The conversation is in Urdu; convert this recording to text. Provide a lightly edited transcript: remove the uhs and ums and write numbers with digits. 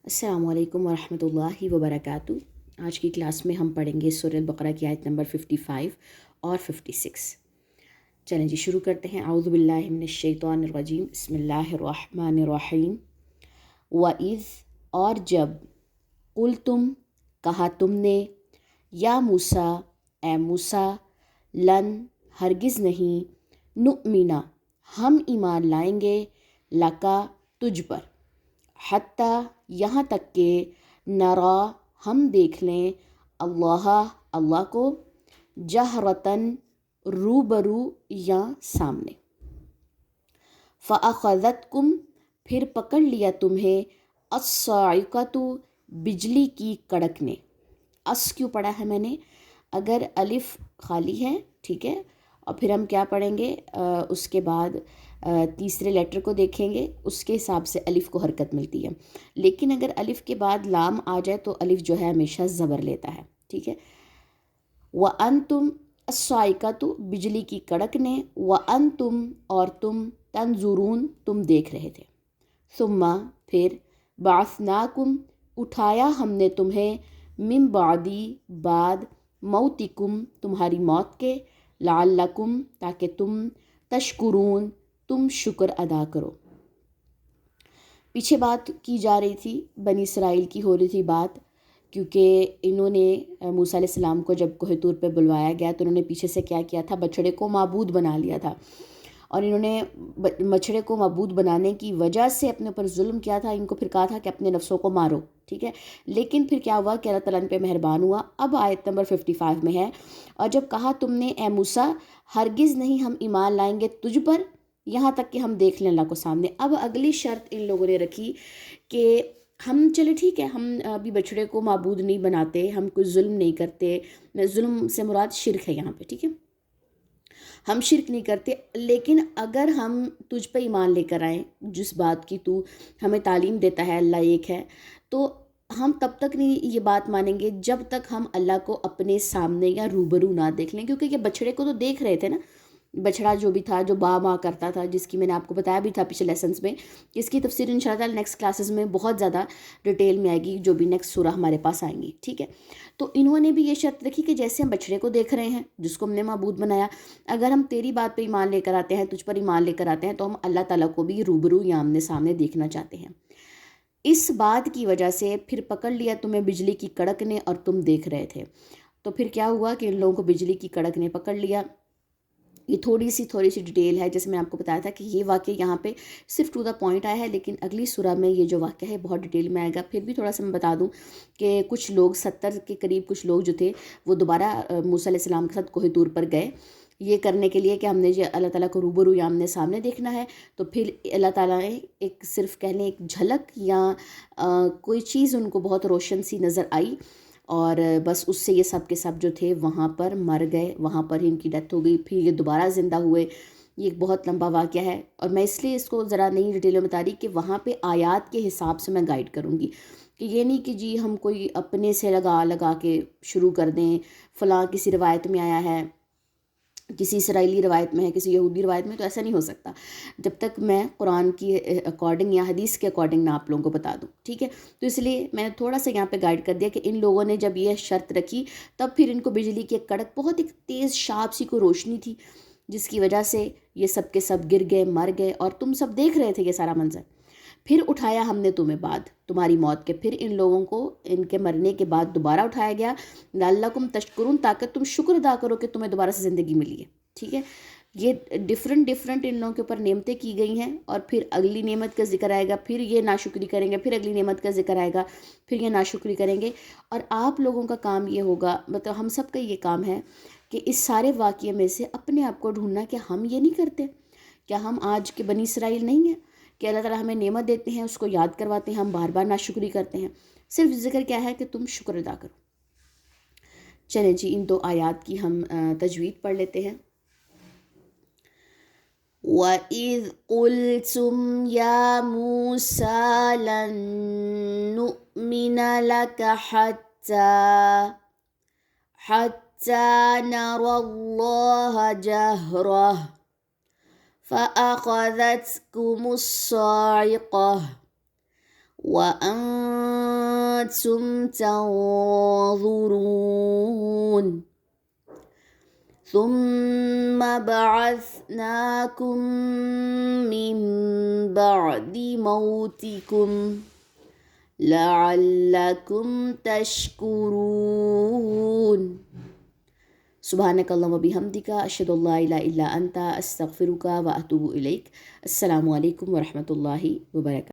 السلام علیکم ورحمۃ اللہ وبرکاتہ۔ آج کی کلاس میں ہم پڑھیں گے سورۃ البقرہ کی آیت نمبر 55 اور 56۔ چلیں جی شروع کرتے ہیں۔ اعوذ باللہ من الشیطان الرجیم، بسم اللہ الرحمن الرحیم۔ وَإِذْ اور جب، قُلْتُم کہا تم نے، یا موسیٰ اے موسیٰ، لن ہرگز نہیں، نؤمنا ہم ایمان لائیں گے، لکا تجھ پر، حتیٰ یہاں تک کہ نرا ہم دیکھ لیں، اللہ کو، جہرتاً روبرو یا سامنے، فَأَخَذَتْكُمْ پھر پکڑ لیا تمہیں، الصَّاعِقَةُ بجلی کی کڑک نے۔ اس کیوں پڑھا ہے میں نے؟ اگر الف خالی ہے، ٹھیک ہے، اور پھر ہم کیا پڑھیں گے، اس کے بعد تیسرے لیٹر کو دیکھیں گے، اس کے حساب سے الف کو حرکت ملتی ہے، لیکن اگر الف کے بعد لام آ جائے تو الف جو ہے ہمیشہ زبر لیتا ہے، ٹھیک ہے۔ وَأَنْتُمْ الصَّاعِقَةُ بجلی کی کڑک نے، وَأَنْتُمْ اور تم، تنظرون تم دیکھ رہے تھے، ثم پھر، بعثناکم اٹھایا ہم نے تمہیں، من بعدی بعد، موتکم تمہاری موت کے، لعلکم تاکہ تم، تشکرون تم شکر ادا کرو۔ پیچھے بات کی جا رہی تھی، بنی اسرائیل کی ہو رہی تھی بات، کیونکہ انہوں نے موسیٰ علیہ السلام کو جب کوہ طور پہ بلوایا گیا تو انہوں نے پیچھے سے کیا کیا تھا، بچھڑے کو معبود بنا لیا تھا، اور انہوں نے بچھڑے کو معبود بنانے کی وجہ سے اپنے اوپر ظلم کیا تھا۔ ان کو پھر کہا تھا کہ اپنے نفسوں کو مارو، ٹھیک ہے، لیکن پھر کیا ہوا کہ اللہ تعالیٰ ان پہ مہربان ہوا۔ اب آیت نمبر 55 میں ہے، اور جب کہا تم نے اے موسیٰ، ہرگز نہیں ہم ایمان لائیں گے تجھ پر، یہاں تک کہ ہم دیکھ لیں اللہ کو سامنے۔ اب اگلی شرط ان لوگوں نے رکھی کہ ہم چلے ٹھیک ہے، ہم ابھی بچھڑے کو معبود نہیں بناتے، ہم کوئی ظلم نہیں کرتے، ظلم سے مراد شرک ہے یہاں پہ، ٹھیک ہے، ہم شرک نہیں کرتے، لیکن اگر ہم تجھ پہ ایمان لے کر آئیں، جس بات کی تو ہمیں تعلیم دیتا ہے اللہ ایک ہے، تو ہم تب تک نہیں یہ بات مانیں گے جب تک ہم اللہ کو اپنے سامنے یا روبرو نہ دیکھ لیں، کیونکہ یہ بچھڑے کو تو دیکھ رہے تھے نا، بچھڑا جو بھی تھا، جو با ماں کرتا تھا، جس کی میں نے آپ کو بتایا بھی تھا پچھلے لیسنس میں کہ اس کی تفسیر انشاءاللہ تعالی نیکسٹ کلاسز میں بہت زیادہ ڈیٹیل میں آئے گی، جو بھی نیکسٹ سورہ ہمارے پاس آئیں گی، ٹھیک ہے۔ تو انہوں نے بھی یہ شرط رکھی کہ جیسے ہم بچھڑے کو دیکھ رہے ہیں جس کو ہم نے معبود بنایا، اگر ہم تیری بات پہ ایمان لے کر آتے ہیں، تجھ پر ایمان لے کر آتے ہیں، تو ہم اللہ تعالیٰ کو بھی روبرو یا آمنے سامنے دیکھنا چاہتے ہیں۔ اس بات کی وجہ سے پھر پکڑ لیا تمہیں بجلی کی کڑک نے اور تم دیکھ رہے تھے۔ تو پھر کیا ہوا کہ ان لوگوں کو بجلی کی کڑک نے پکڑ لیا۔ یہ تھوڑی سی ڈیٹیل ہے، جیسے میں آپ کو بتایا تھا کہ یہ واقعہ یہاں پہ صرف ٹو دا پوائنٹ آیا ہے، لیکن اگلی سورہ میں یہ جو واقعہ ہے بہت ڈیٹیل میں آئے گا۔ پھر بھی تھوڑا سا میں بتا دوں کہ کچھ لوگ 70 کے قریب کچھ لوگ جو تھے وہ دوبارہ موسیٰ علیہ السلام کے ساتھ کوہ طور پر گئے، یہ کرنے کے لیے کہ ہم نے جو اللہ تعالیٰ کو روبرو یا آمنے سامنے دیکھنا ہے۔ تو پھر اللہ تعالیٰ نے ایک صرف کہہ لیں ایک جھلک یا کوئی چیز ان کو بہت روشن سی نظر آئی، اور بس اس سے یہ سب کے سب جو تھے وہاں پر مر گئے، وہاں پر ہی ان کی ڈیتھ ہو گئی، پھر یہ دوبارہ زندہ ہوئے۔ یہ ایک بہت لمبا واقعہ ہے، اور میں اس لیے اس کو ذرا نہیں ڈیٹیل میں بتا رہی کہ وہاں پہ آیات کے حساب سے میں گائیڈ کروں گی، کہ یہ نہیں کہ جی ہم کوئی اپنے سے لگا کے شروع کر دیں، فلاں کسی روایت میں آیا ہے، کسی اسرائیلی روایت میں ہے، کسی یہودی روایت میں، تو ایسا نہیں ہو سکتا جب تک میں قرآن کی اکارڈنگ یا حدیث کے اکارڈنگ نہ آپ لوگوں کو بتا دوں، ٹھیک ہے۔ تو اس لیے میں نے تھوڑا سا یہاں پہ گائیڈ کر دیا کہ ان لوگوں نے جب یہ شرط رکھی تب پھر ان کو بجلی کی ایک کڑک، بہت ایک تیز شارپ سی کو روشنی تھی، جس کی وجہ سے یہ سب کے سب گر گئے، مر گئے، اور تم سب دیکھ رہے تھے یہ سارا منظر۔ پھر اٹھایا ہم نے تمہیں بعد تمہاری موت کے، پھر ان لوگوں کو ان کے مرنے کے بعد دوبارہ اٹھایا گیا، لعلکم تشکرون تاکہ تم شکر ادا کرو کہ تمہیں دوبارہ سے زندگی ملی ہے، ٹھیک ہے۔ یہ ڈفرینٹ ان لوگوں کے اوپر نعمتیں کی گئی ہیں، اور پھر اگلی نعمت کا ذکر آئے گا، پھر یہ ناشکری کریں گے، پھر اگلی نعمت کا ذکر آئے گا، پھر یہ ناشکری کریں گے۔ اور آپ لوگوں کا کام یہ ہوگا، مطلب ہم سب کا یہ کام ہے کہ اس سارے واقعے میں سے اپنے آپ کو ڈھونڈنا کہ ہم یہ نہیں کرتے، کیا ہم آج کے بنی اسرائیل نہیں ہیں کہ اللہ تعالیٰ ہمیں نعمت دیتے ہیں، اس کو یاد کرواتے ہیں، ہم بار بار ناشکری کرتے ہیں۔ صرف ذکر کیا ہے کہ تم شکر ادا کرو۔ چلیں جی ان دو آیات کی ہم تجوید پڑھ لیتے ہیں۔ وَإِذْ قُلْتُمْ يَا مُوسَىٰ لَن نُؤْمِنَ لَكَ حَتَّىٰ نَرَى اللَّهَ جَهْرَةً فَأَخَذَتْكُمُ الصَّاعِقَةُ وَأَنْتُمْ أنتم تنظرون ثم بعثناكم من بعد موتكم لعلكم تشكرون سبحانك اللهم وبحمدك أشهد أن لا إله إلا أنت أستغفرك وأتوب إليك. السلام علیکم ورحمۃ اللہ وبرکاتہ.